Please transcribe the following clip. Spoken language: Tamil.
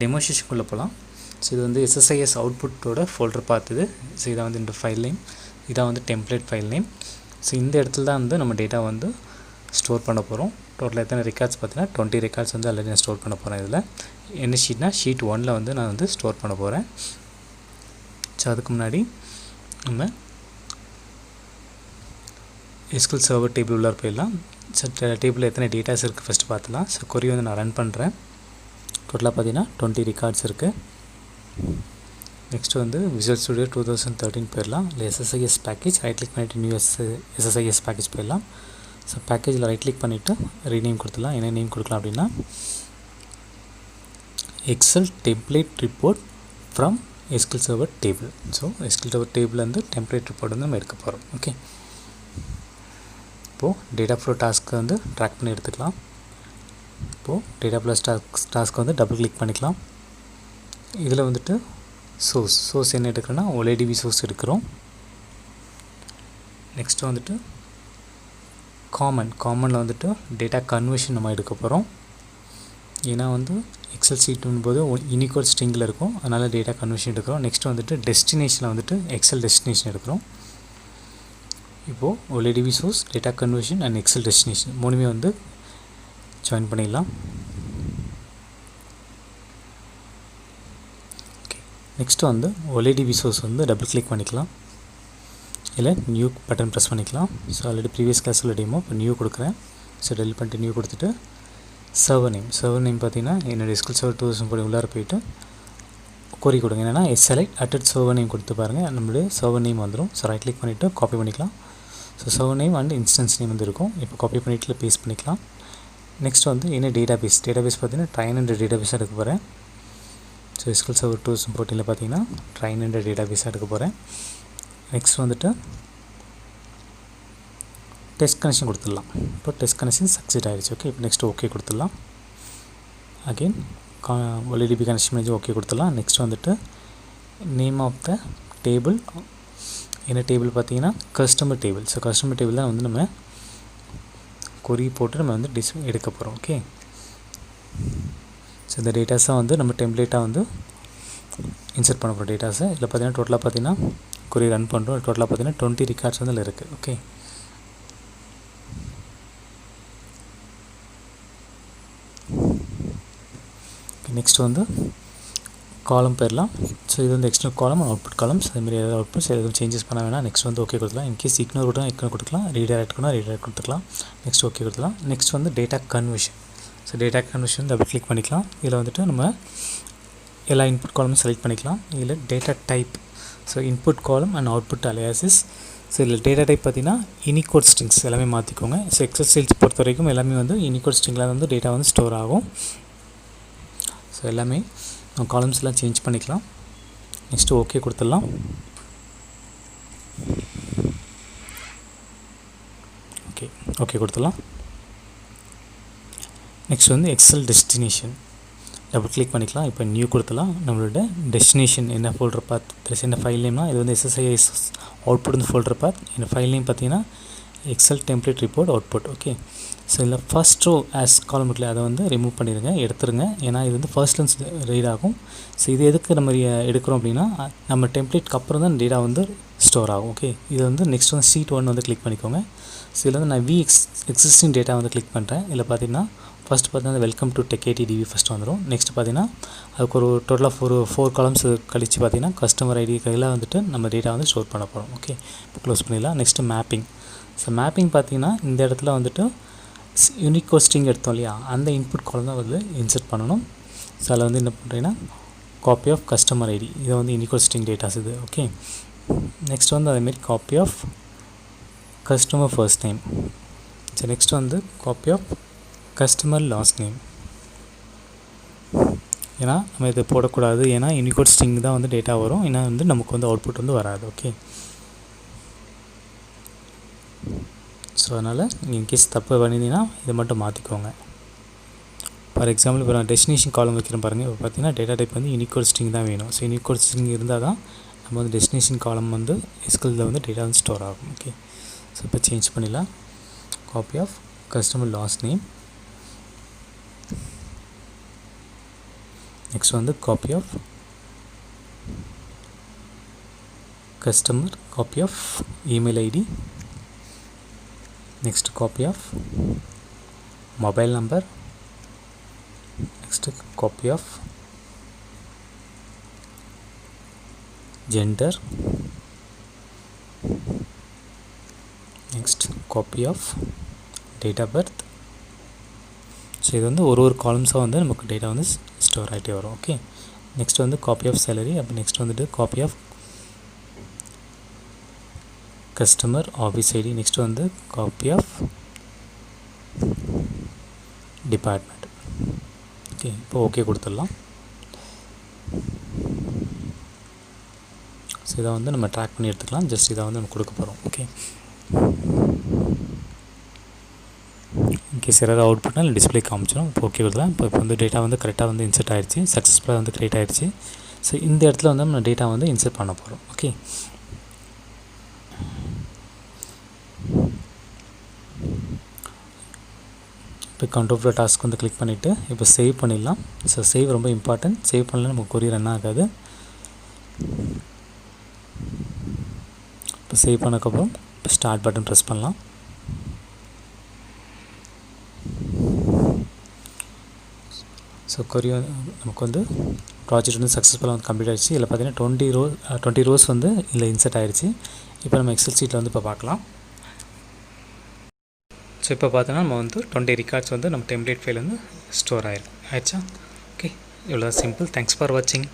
டெமோஸ்ட்ரேஷனுக்குள்ளே போகலாம். ஸோ இது வந்து SSIS அவுட்புட்டோட ஃபோல்டர் பார்த்துது. ஸோ இதான் வந்து இந்த ஃபைல் நேம், இதான் வந்து டெம்ப்ளேட் ஃபைல் நேம். ஸோ இந்த இடத்துல தான் வந்து நம்ம டேட்டா வந்து ஸ்டோர் பண்ண போகிறோம். டோட்டலாக எத்தனை ரெக்கார்ட்ஸ் பார்த்தீங்கன்னா 20 ரெக்கார்ட்ஸ் வந்து ஆல்ரெடி நான் ஸ்டோர் பண்ண போகிறேன். இதில் என்ன ஷீட்னா ஷீட் 1ல் வந்து நான் வந்து ஸ்டோர் பண்ண போகிறேன். ஸோ அதுக்கு முன்னாடி நம்ம SQL சர்வர் டேபிள் உள்ளார போயிடலாம். ஸோ டேபிளில் எத்தனை டேட்டாஸ் இருக்குது ஃபஸ்ட்டு பார்த்துலாம். ஸோ கொரி வந்து நான் ரன் பண்ணுறேன். டோட்டலாக பார்த்தீங்கன்னா 20 ரெக்கார்ட்ஸ் இருக்குது. நெக்ஸ்ட்டு வந்து விசுவல் ஸ்டுடியோ 2013 போயிடலாம். இல்லை SSIS பேக்கேஜ் ரைட் கிளிக் பண்ணிவிட்டு நியூ SSIS பேக்கேஜ் போயிடலாம். ஸோ பேக்கேஜில் ரைட் கிளிக் பண்ணிவிட்டு ரீநேம் கொடுத்துடலாம். என்ன நேம் கொடுக்கலாம் அப்படின்னா excel template report from SQL server table. So SQL server table வந்து டெம்ப்ளேட் ரிப்போர்ட் வந்து நம்ம எடுக்க போகிறோம். ஓகே, இப்போது டேட்டா ஃப்ளோ டாஸ்க்கு வந்து ட்ராக் பண்ணி எடுத்துக்கலாம். இப்போது டேட்டா ஃப்ளோ டாஸ்க்கு வந்து டபுள் கிளிக் பண்ணிக்கலாம். இதில் வந்துட்டு சோர்ஸ் என்ன எடுக்கிறோன்னா OLADB சோர்ஸ் எடுக்கிறோம். நெக்ஸ்ட்டு வந்துட்டு காமனில் வந்துட்டு டேட்டா கன்வர்ஷன் நம்ம எடுக்க போகிறோம். ஏன்னா வந்து எக்ஸல் சீட்டுன்னு போது யூனிகோட் ஸ்ட்ரிங்கில் இருக்கும், அதனால் டேட்டா கன்வர்ஷன் எடுக்கிறோம். நெக்ஸ்ட்டு வந்துட்டு டெஸ்டினேஷனில் வந்துட்டு எக்ஸல் டெஸ்டினேஷன் எடுக்கிறோம். இப்போது OLADB source, data conversion and excel destination மூணுமே வந்து ஜாயின் பண்ணிடலாம். ஓகே, நெக்ஸ்ட்டு வந்து OLADB சோர்ஸ் வந்து டபுள் கிளிக் பண்ணிக்கலாம். இல்லை நியூ பட்டன் ப்ரெஸ் பண்ணிக்கலாம். ஸோ ஆல்ரெடி ப்ரீவியஸ் கிளாஸில் டெமோ இப்போ நியூ கொடுக்குறேன். ஸோ டெலிட் பண்ணிட்டு நியூ கொடுத்துட்டு சர்வர் நேம் பார்த்தீங்கன்னா என்னோடய SQL சர்வர் 2014 உள்ளார போய்ட்டு கோரி கொடுங்க. என்னென்னா select சர்வர் நேம் கொடுத்து பாருங்கள், நம்மளுடைய சர்வர் நேம் வந்துடும். ஸோ ரைட் கிளிக் பண்ணிவிட்டு காப்பி பண்ணிக்கலாம். So server name and instance name வந்து இருக்கும். இப்போ காப்பி பண்ணிவிட்டு பேஸ்ட் பண்ணிக்கலாம். நெக்ஸ்ட் வந்து என்ன டேட்டாபேஸ் பார்த்தீங்கன்னா ட்ரைன் என்ற டேட்டாபேஸாக எடுக்க போகிறேன். ஸோ SQL சர்வர் 2014 பார்த்தீங்கன்னா ட்ரைன் என்ற டேட்டாபேஸாக எடுக்க போகிறேன். நெக்ஸ்ட் வந்துட்டு டெஸ்ட் கனெக்ஷன் கொடுத்துடலாம். இப்போ டெஸ்ட் கனெக்ஷன் சக்ஸஸ் ஆகிடுச்சு. ஓகே, இப்போ நெக்ஸ்ட் ஓகே கொடுத்துடலாம். அகெயின் OLADB கனெக்ஷன் பண்ணி ஓகே கொடுத்துடலாம். நெக்ஸ்ட் வந்துட்டு நேம் ஆஃப் த டேபிள் என்ன டேபிள் பார்த்தீங்கன்னா customer table. So customer table தான் வந்து நம்ம கொரி போட்டு நம்ம வந்து எடுக்க போகிறோம். ஓகே, ஸோ இந்த டேட்டாஸாக வந்து நம்ம டெம்ப்ளேட்டாக வந்து இன்சர்ட் பண்ண போகிறோம் டேட்டாஸை. இதில் பார்த்தீங்கன்னா டோட்டலாக பார்த்தீங்கன்னா கொரி ரன் பண்ணுறோம். டோட்டலாக பார்த்தீங்கன்னா 20 ரெக்கார்ட்ஸ் வந்து இதில் இருக்குது. ஓகே, நெக்ஸ்ட் வந்து காலம் போயிடலாம். ஸோ இது வந்து எக்ஸ்டர்னல் காலம் அவுட்புட் காலம்ஸ். அதேமாதிரி ஏதாவது அவுட்புட்ஸ் எதுவும் சேஞ்சஸ் பண்ண வேணாம். நெக்ஸ்ட் வந்து ஓகே கொடுத்துக்கலாம். இன்கேஸ் இக்னோர் கொடுக்கலாம், ரீடைரக்ட் கொடுத்துக்கலாம். நெக்ஸ்ட் ஓகே கொடுத்துக்கலாம். நெக்ஸ்ட் வந்து data conversion. So data conversion double click பண்ணிக்கலாம். இதில் வந்துட்டு நம்ம எல்லா இன்புட் காலமும் செலக்ட் பண்ணிக்கலாம். இதில் data type, so input column and output aliases. So இதில் டேட்டா டைப் பார்த்தீங்கன்னா யூனிகோட் ஸ்ட்ரிங்ஸ் எல்லாமே மாற்றிக்கோங்க. ஸோ எக்ஸல் சீல்ஸ் பொறுத்த வரைக்கும் எல்லாமே வந்து யூனிகோட் ஸ்ட்ரிங்கில் வந்து டேட்டா வந்து ஸ்டோர் ஆகும். ஸோ எல்லாமே காலம்ஸ் எல்லாம் சேஞ்ச் பண்ணிக்கலாம். நெக்ஸ்ட்டு ஓகே கொடுத்துடலாம். ஓகே கொடுத்துடலாம். நெக்ஸ்ட் வந்து எக்ஸல் டெஸ்டினேஷன் டபுள் கிளிக் பண்ணிக்கலாம். இப்போ நியூ கொடுத்துலாம். நம்மளோட டெஸ்டினேஷன் என்ன ஃபோல்டர் பாத் ப்ளஸ் என்ன ஃபைல் நேம்னா இது வந்து SSIS அவுட்புட் வந்து ஃபோல்டர் பாத். என்ன ஃபைல் நேம் பார்த்தீங்கன்னா excel template report output. Okay, so இதில் ஃபர்ஸ்ட் ரோ ஆஸ் காலம் இருக்குல்ல அதை வந்து ரிமூவ் பண்ணிடுங்க, எடுத்துருங்க. ஏன்னா இது வந்து ஃபர்ஸ்ட்லேருந்து ரீட் ஆகும். ஸோ இது எதுக்கு நம்ம எடுக்கிறோம் அப்படின்னா நம்ம டெம்ப்ளேட்க்கு அப்புறம் தான் டேட்டா வந்து ஸ்டோர் ஆகும். ஓகே, இது வந்து நெக்ஸ்ட் வந்து ஷீட் 1 வந்து கிளிக் பண்ணிக்கோங்க. ஸோ இதில் வந்து நான் எக்ஸிஸ்டிங் டேட்டா வந்து கிளிக் பண்ணுறேன். இதில் பார்த்தீங்கன்னா ஃபஸ்ட் பார்த்தீங்கன்னா welcome to TechIT DBA first வந்துடும். நெக்ஸ்ட் பார்த்தீங்கன்னா அதுக்கு ஒரு டோட்டலாக 4 காலம்ஸ் கழித்து பார்த்தீங்கன்னா கஸ்டமர் ஐடி கையில் வந்துட்டு நம்ம டேட்டா வந்து ஸ்டோர் பண்ண போகிறோம். ஓகே, இப்போ க்ளோஸ் பண்ணிடலாம். Next mapping. ஸோ மேப்பிங் பார்த்தீங்கன்னா இந்த இடத்துல வந்துட்டு யூனிகோட் ஸ்ட்ரிங் எடுத்தோம் இல்லையா, அந்த இன்புட் காலம் தான் வந்து இன்சர்ட் பண்ணணும். ஸோ அதில் வந்து என்ன பண்ணுறீங்கன்னா காப்பி ஆஃப் கஸ்டமர் ஐடி, இதை வந்து யூனிகோட் ஸ்ட்ரிங் டேட்டாஸ் இது. ஓகே, நெக்ஸ்ட் வந்து அதேமாரி copy of customer first name. So next வந்து copy of customer last name. ஏன்னா நம்ம இதை போடக்கூடாது, ஏன்னா யூனிகோட் ஸ்ட்ரிங் தான் வந்து டேட்டா வரும், ஏன்னா வந்து நமக்கு வந்து அவுட்புட் வந்து வராது. ஓகே, ஸோ அதனால் இன்கேஸ் தப்பு பண்ணிங்கன்னா இதை மட்டும் மாற்றிக்கோங்க. ஃபார் எக்ஸாம்பிள் இப்போ நான் டெஸ்டினேஷன் காலம் வைக்கிறேன் பாருங்கள். இப்போ பார்த்தீங்கன்னா டேட்டா டைப் வந்து யூனிகோட் ஸ்ட்ரிங் தான் வேணும். ஸோ யூனிகோட் ஸ்ட்ரிங் இருந்தால் தான் நம்ம வந்து டெஸ்டினேஷன் காலம் வந்து SQLல வந்து டேட்டா வந்து ஸ்டோர் ஆகும். ஓகே, ஸோ இப்போ சேஞ்ச் பண்ணிடலாம். Copy of customer last name. Next வந்து copy of customer, copy of email ID, next copy of mobile number, next copy of gender, next copy of date of birth. So இது வந்து ஒரு காலம்ஸாக வந்து நமக்கு டேட்டா வந்து ஸ்டோர் ஆகிட்டே வரும். ஓகே, நெக்ஸ்ட் வந்து காப்பி ஆஃப் சேலரி. அப்போ நெக்ஸ்ட் வந்துட்டு copy of customer office ID, next வந்து காப்பி ஆஃப் டிபார்ட்மெண்ட். ஓகே, இப்போ ஓகே கொடுத்துடலாம். ஸோ இதை வந்து நம்ம ட்ராக் பண்ணி எடுத்துக்கலாம். ஜஸ்ட் இதை வந்து நம்ம கொடுக்க போகிறோம். ஓகே, இன்கேஸ் ஏதாவது அவுட் பண்ணால் டிஸ்பிளே காமிச்சிடும். இப்போ ஓகே கொடுக்கலாம். இப்போ வந்து டேட்டா வந்து கரெக்டாக வந்து இன்சர்ட் ஆகிடுச்சு, சக்ஸஸ்ஃபுல்லாக வந்து க்ரியேட் ஆகிடுச்சு. ஸோ இந்த இடத்துல வந்து நம்ம டேட்டா வந்து இன்சர்ட் பண்ண போகிறோம். ஓகே, இப்போ கண்ட்ரோல் டாஸ்க் வந்து கிளிக் பண்ணிவிட்டு இப்போ சேவ் பண்ணிடலாம். ஸோ சேவ் ரொம்ப இம்பார்ட்டன்ட். சேவ் பண்ணலாம் நமக்கு கொரியர் ரன் ஆகாது. இப்போ சேவ் பண்ணக்கப்புறம் இப்போ ஸ்டார்ட் பட்டன் ப்ரெஸ் பண்ணலாம். ஸோ கொரியர் நமக்கு வந்து ப்ராஜெக்ட் வந்து சக்ஸஸ்ஃபுல்லாக வந்து கம்ப்ளீட் ஆகிடுச்சு. இதில் பார்த்தீங்கன்னா 20 ரோஸ் வந்து இதில் இன்சர்ட் ஆகிடுச்சு. இப்போ நம்ம எக்ஸல் ஷீட்டில் வந்து இப்போ பார்க்கலாம். ஸோ இப்போ பார்த்தோன்னா நம்ம வந்து 20 ரெக்கார்ட்ஸ் வந்து நம்ம டெம்ப்ளேட் ஃபைல் வந்து ஸ்டோர் ஆகிடுச்சா. ஓகே, இவ்வளோ சிம்பிள். தேங்க்ஸ் ஃபார் வாட்சிங்.